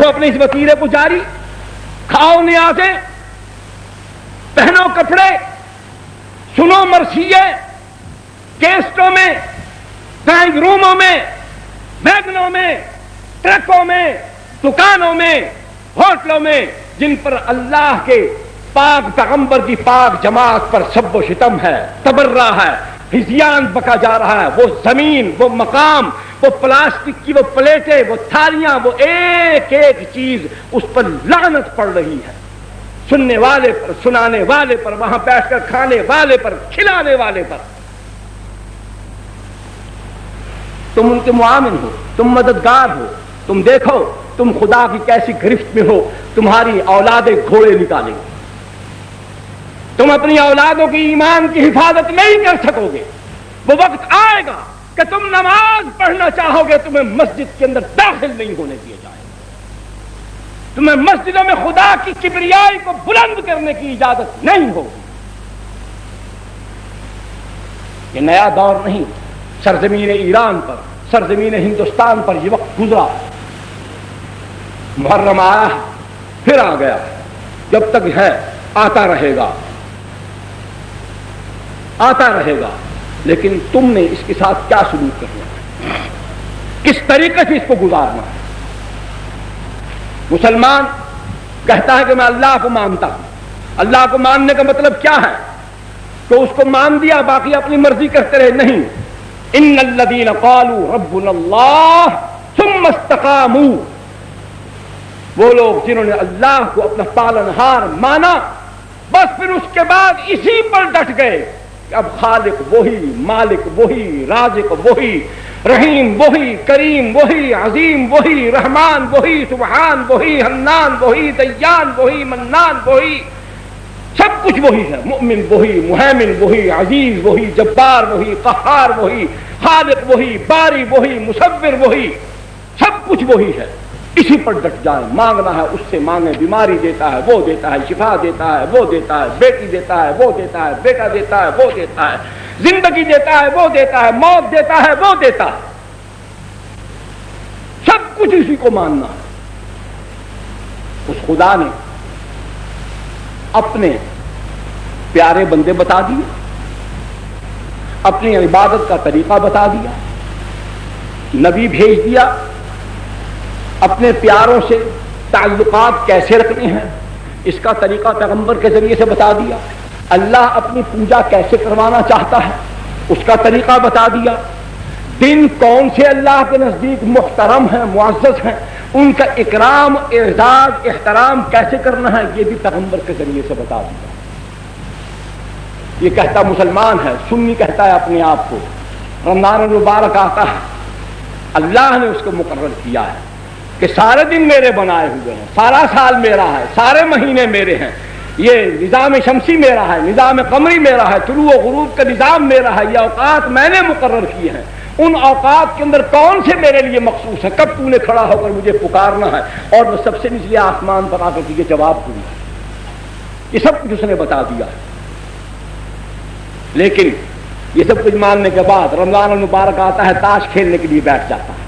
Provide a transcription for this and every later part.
اپنے اس وتیرے کو جاری، کھاؤ نیازیں، پہنو کپڑے، سنو مرثیے، کیسٹوں میں، ڈرائنگ روموں میں، ویگنوں میں، ٹرکوں میں، دکانوں میں، ہوٹلوں میں، جن پر اللہ کے پاک پیغمبر کی پاک جماعت پر سب و شتم ہے، تبرہ ہے، ہذیان بکا جا رہا ہے، وہ زمین، وہ مقام، وہ پلاسٹک کی وہ پلیٹیں، وہ تھالیاں، وہ ایک ایک چیز اس پر لعنت پڑ رہی ہے، سننے والے پر، سنانے والے پر، وہاں بیٹھ کر کھانے والے پر، کھلانے والے پر۔ تم ان کے معاون ہو، تم مددگار ہو، تم دیکھو تم خدا کی کیسی گرفت میں ہو، تمہاری اولادیں گھوڑے نکالیں گے، تم اپنی اولادوں کی ایمان کی حفاظت نہیں کر سکو گے۔ وہ وقت آئے گا کہ تم نماز پڑھنا چاہو گے، تمہیں مسجد کے اندر داخل نہیں ہونے دیا جائے گا، تمہیں مسجدوں میں خدا کی کبریائی کو بلند کرنے کی اجازت نہیں ہوگی۔ یہ نیا دور نہیں، سرزمین ایران پر، سرزمین ہندوستان پر یہ وقت گزرا، محرم آیا پھر آ گیا، جب تک ہے آتا رہے گا، آتا رہے گا، لیکن تم نے اس کے ساتھ کیا سلوک کرنا ہے، کس طریقے سے اس کو گزارنا ہے۔ مسلمان کہتا ہے کہ میں اللہ کو مانتا ہوں، اللہ کو ماننے کا مطلب کیا ہے؟ تو اس کو مان دیا، باقی اپنی مرضی کرتے رہے، نہیں۔ ان الذین قالوا ربنا اللہ ثم استقاموا، وہ لوگ جنہوں نے اللہ کو اپنا پالنہار مانا، بس پھر اس کے بعد اسی پر ڈٹ گئے کہ اب خالق وہی، مالک وہی، رازق وہی، رحیم وہی، کریم وہی، عظیم وہی، رحمان وہی، سبحان وہی، حنان وہی، دیان وہی، منان وہی، سب کچھ وہی ہے، مؤمن وہی، مہیمن وہی، عزیز وہی، جبار وہی، قہار وہی، خالق وہی، باری وہی، مصور وہی، سب کچھ وہی ہے۔ اسی پر ڈٹ جائیں، مانگنا ہے اس سے مانگیں، بیماری دیتا ہے وہ دیتا ہے، شفا دیتا ہے وہ دیتا ہے، بیٹی دیتا ہے وہ دیتا ہے، بیٹا دیتا ہے وہ دیتا ہے، زندگی دیتا ہے وہ دیتا ہے، موت دیتا ہے وہ دیتا ہے، سب کچھ اسی کو ماننا ہے۔ اس خدا نے اپنے پیارے بندے بتا دیے، اپنی عبادت کا طریقہ بتا دیا، نبی بھیج دیا، اپنے پیاروں سے تعلقات کیسے رکھنے ہیں اس کا طریقہ پیغمبر کے ذریعے سے بتا دیا، اللہ اپنی پوجا کیسے کروانا چاہتا ہے اس کا طریقہ بتا دیا، دن کون سے اللہ کے نزدیک محترم ہیں، معزز ہیں، ان کا اکرام، اعزاز، احترام کیسے کرنا ہے یہ بھی پیغمبر کے ذریعے سے بتا دیا۔ یہ کہتا مسلمان ہے، سنی کہتا ہے اپنے آپ کو، رمضان المبارک آتا ہے، اللہ نے اس کو مقرر کیا ہے کہ سارے دن میرے بنائے ہوئے ہیں، سارا سال میرا ہے، سارے مہینے میرے ہیں، یہ نظام شمسی میرا ہے، نظام قمری میرا ہے، طلوع و غروب کا نظام میرا ہے، یہ اوقات میں نے مقرر کیے ہیں، ان اوقات کے اندر کون سے میرے لیے مخصوص ہے، کب تو نے کھڑا ہو کر مجھے پکارنا ہے اور میں سب سے نچلے آسمان پر آ کر تجھے جواب دوں گا، یہ سب کچھ اس نے بتا دیا ہے۔ لیکن یہ سب کچھ ماننے کے بعد رمضان المبارک آتا ہے، تاش کھیلنے کے لیے بیٹھ جاتا ہے،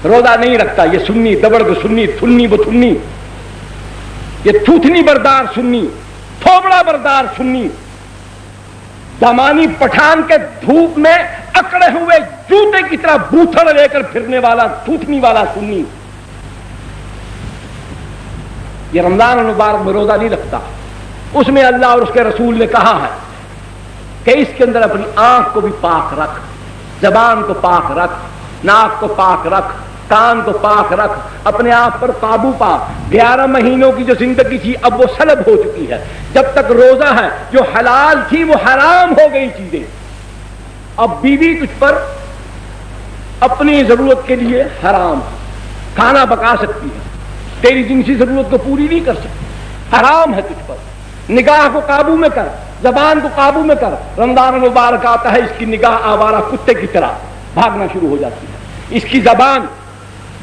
روزہ نہیں رکھتا، یہ سنی دبڑگ سنی، تھنی بتھنی، یہ تھوتنی بردار سنی، تھوبڑا بردار سنی، دمانی پٹھان کے دھوپ میں اکڑے ہوئے جوتے کی طرح بوتھڑ لے کر پھرنے والا تھوتنی والا سنی، یہ رمضان المبارک میں روزہ نہیں رکھتا۔ اس میں اللہ اور اس کے رسول نے کہا ہے کہ اس کے اندر اپنی آنکھ کو بھی پاک رکھ، زبان کو پاک رکھ، ناک کو پاک رکھ، کان کو پاک رکھ، اپنے آپ پر قابو پا۔ 11 مہینوں کی جو زندگی تھی اب وہ سلب ہو چکی ہے، جب تک روزہ ہے جو حلال تھی وہ حرام ہو گئی چیزیں۔ اب بیوی تجھ پر اپنی ضرورت کے لیے حرام، کھانا پکا سکتی ہے، تیری جنسی ضرورت کو پوری نہیں کر سکتی، حرام ہے تجھ پر۔ نگاہ کو قابو میں کر، زبان کو قابو میں کر۔ رمضان المبارک آتا ہے، اس کی نگاہ آوارہ کتے کی طرح بھاگنا شروع ہو جاتی ہے، اس کی زبان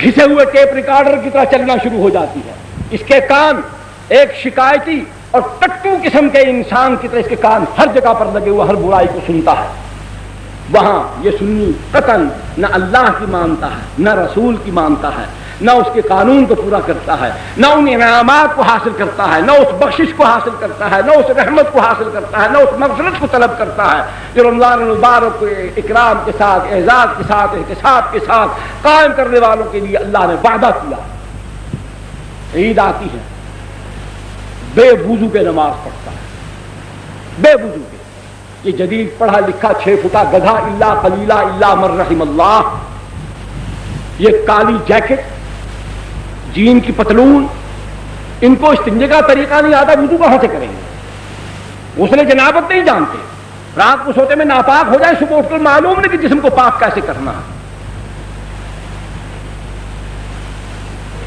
گھسے ہوئے ٹیپ ریکارڈر کی طرح چلنا شروع ہو جاتی ہے، اس کے کان ایک شکایتی اور ٹٹو قسم کے انسان کی طرح اس کے کان ہر جگہ پر لگے ہوئے ہر برائی کو سنتا ہے۔ وہاں یہ سنی قطعاً نہ اللہ کی مانتا ہے، نہ رسول کی مانتا ہے، نہ اس کے قانون کو پورا کرتا ہے، نہ ان انعامات کو حاصل کرتا ہے، نہ اس بخشش کو حاصل کرتا ہے، نہ اس رحمت کو حاصل کرتا ہے، نہ اس مغفرت کو طلب کرتا ہے جو رمضان المبارک کو اکرام کے ساتھ، اعزاز کے ساتھ، احتساب کے ساتھ قائم کرنے والوں کے لیے اللہ نے وعدہ کیا۔ عید آتی ہے، بے وضو کے نماز پڑھتا ہے، بے وضو کے، یہ جدید پڑھا لکھا 6 فٹا گدھا الا قلیلا الا من رحم اللہ، یہ کالی جیکٹ، جین کی پتلون، ان کو استنجے کا طریقہ نہیں آتا، وضو کہاں سے کریں گے؟ غسل جنابت نہیں جانتے، رات کو سوتے میں ناپاک ہو جائے، صبح اٹھ کر معلوم نہیں کہ جسم کو پاک کیسے کرنا ہے۔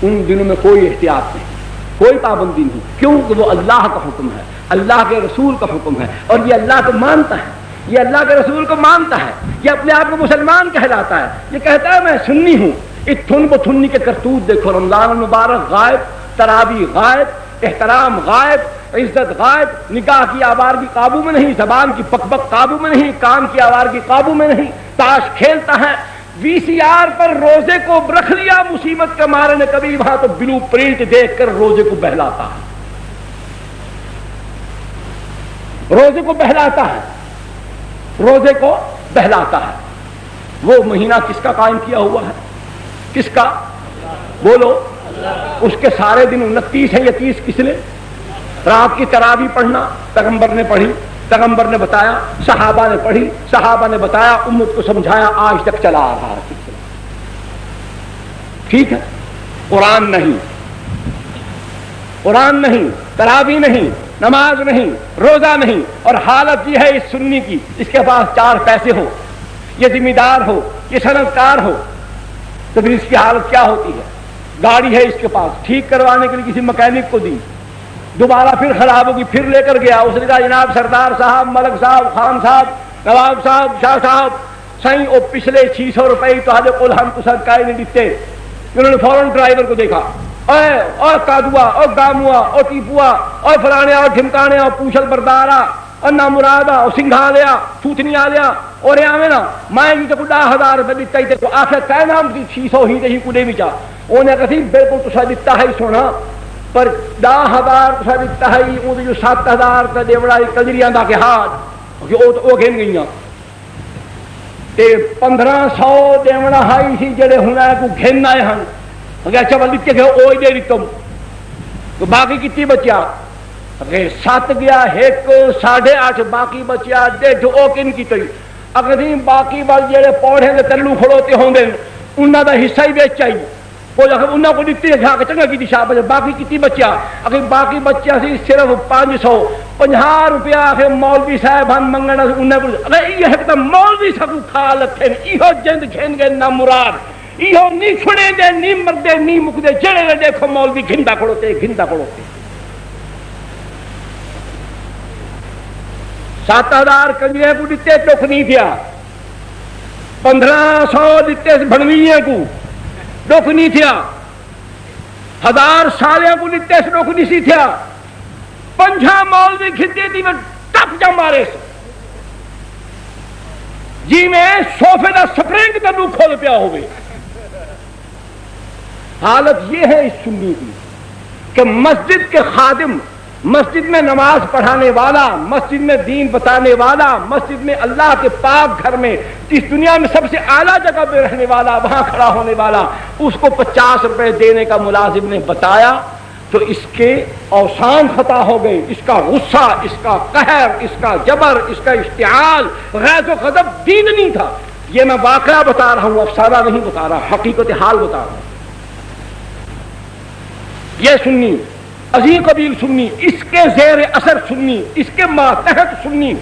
ان دنوں میں کوئی احتیاط نہیں، کوئی پابندی نہیں، کیونکہ وہ اللہ کا حکم ہے، اللہ کے رسول کا حکم ہے، اور یہ اللہ کو مانتا ہے، یہ اللہ کے رسول کو مانتا ہے، یہ اپنے آپ کو مسلمان کہلاتا ہے، یہ کہتا ہے میں سنی ہوں۔ اتھن بتھنی کے کرتوت دیکھو، رمضان المبارک غائب، تراویح غائب، احترام غائب، عزت غائب، نگاہ کی آوارگی قابو میں نہیں، زبان کی بک بک قابو میں نہیں، کان کی آوارگی قابو میں نہیں، تاش کھیلتا ہے، وی سی آر پر روزے کو رکھ لیا مصیبت کے مارے نے کبھی، وہاں تو بلو پرنٹ دیکھ کر روزے کو بہلاتا ہے، روزے کو بہلاتا ہے، روزے کو بہلاتا ہے۔ وہ مہینہ کس کا قائم کیا ہوا ہے؟ کس کا؟ بولو۔ اس کے سارے دن 29 ہیں یا 30 کس نے؟ رات کی تراویح پڑھنا پیغمبر نے پڑھی، پیغمبر نے بتایا، صحابہ نے پڑھی، صحابہ نے بتایا، امت کو سمجھایا، آج تک چلا آ رہا ہے۔ ٹھیک ہے، قرآن نہیں، قرآن نہیں، تراویح نہیں، نماز نہیں، روزہ نہیں، اور حالت یہ ہے اس سنی کی، اس کے پاس 4 پیسے ہو، یہ ذمہ دار ہو، یہ صنعتکار ہو، تو پھر اس کی حالت کیا ہوتی ہے؟ گاڑی ہے اس کے پاس، ٹھیک کروانے کے لیے کسی مکینک کو دی، دوبارہ پھر خراب ہوگی، پھر لے کر گیا، اس نے کہا جناب سردار صاحب، ملک صاحب، خان صاحب، نواب صاحب، شاہ صاحب، سائیں وہ پچھلے 600 روپئے تو حد قل ہم تو سرکاری نہیں دیتے۔ انہوں نے فوراً ڈرائیور کو دیکھا، اور کادوا، اور گاموا، اور ٹیپوا، اور فلانے، اور ڈھمکانے، اور پوچھل بردارا، اور نامرادا، اور سنگھا لیا، تھوتنی آ لیا، اور یہاں نا میں بھی تو 10,000 روپئے دیتا ہی تھے، آخر کہنا ہم 600 ہی دہی کڑے بھی چاہ، انہیں کہا بالکل تو سا دیتا ہے سونا، پر 10,000 تو سا دیتا ہے، وہ جو 7,000 کا دیوڑا کجریاں دا کے ہاتھ وہ گھن گئیاں، تے 1,500 دیوڑا ہائی سی جڑے ہونا ہے کو گھن آئے ہن، اچھا بل دیتے گئے اوئی دے دیتم، تو باقی کتنی بچیا؟ 7 گیا، 1 8.5 باقی بچیا 1.5، او کن کی تھی؟ اگر باقی بل جڑے پوڑے دے تلو کھڑوتے ہوں گے انہاں دا حصہ ہی بیچ چاہیے، کوئی اگر انہاں کو دیتی ہے کہ چنگا کی دشا بچے، باقی کتنی بچیا؟ اگر باقی بچیا سی صرف 550 روپیہ آخر مولوی صاحب ہم منگنا انہیں کو، اگر یہ ہے کہ مولوی صاحب کھا لکھیں، ایہو جند گھن گئے نا مراد، ایہو نہیں سنے دے، نہیں مردے، نہیں مکدے، جڑے لے دیکھو مولوی گھندا کھڑوتے، گھندا کھڑوتے۔ 7,000 کنجرے کو دیتے ٹوک نہیں تھیا، 1,500 دیتے بھنویے کو ڈوک نہیں تھیا، 1,000 سالیاں کو دیتے سے ڈوک نہیں سی تھیا، 5 مولوی کھتے تھی میں ٹپ جا مارے سے جی میں صوفے دا سپرنگ کا نو کھول پیا ہوئے۔ حالت یہ ہے اس سنی کی کہ مسجد کے خادم، مسجد میں نماز پڑھانے والا، مسجد میں دین بتانے والا، مسجد میں اللہ کے پاک گھر میں اس دنیا میں سب سے اعلیٰ جگہ پہ رہنے والا، وہاں کھڑا ہونے والا، اس کو 50 روپے دینے کا ملازم نے بتایا تو اس کے اوسان خطا ہو گئے، اس کا غصہ، اس کا قہر، اس کا جبر، اس کا اشتعال، غیظ و غضب دین نہیں تھا۔ یہ میں واقعہ بتا رہا ہوں، افسانہ نہیں بتا رہا، حقیقت حال بتا رہا ہوں۔ یہ سنی عظیم قبیل سنی، اس کے زیر اثر سنی، اس کے ماتحت سنی،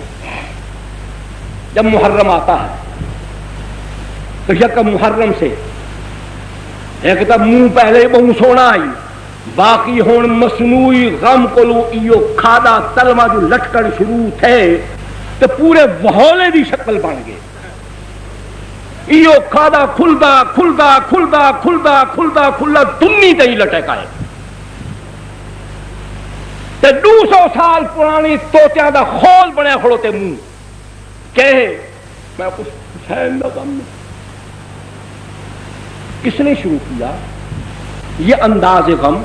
جب محرم آتا ہے تو یک محرم سے ایک تو منہ پہلے بہو سونا آئی، باقی ہون مصنوعی غم کلو ایو کھادا تلما جو لٹکن شروع تھے تو پورے وہولے دی شکل بن گئے، ایو کھادا کھلدا کھلدا کھلدا کھلدا کھلدا کھلدا دنی تے ہی لٹک آئے، 200 سال پرانی توتیاں دا خول بنے کھڑوتے منہ کہ میں کچھ حسین دا غم کس نے شروع کیا؟ یہ انداز غم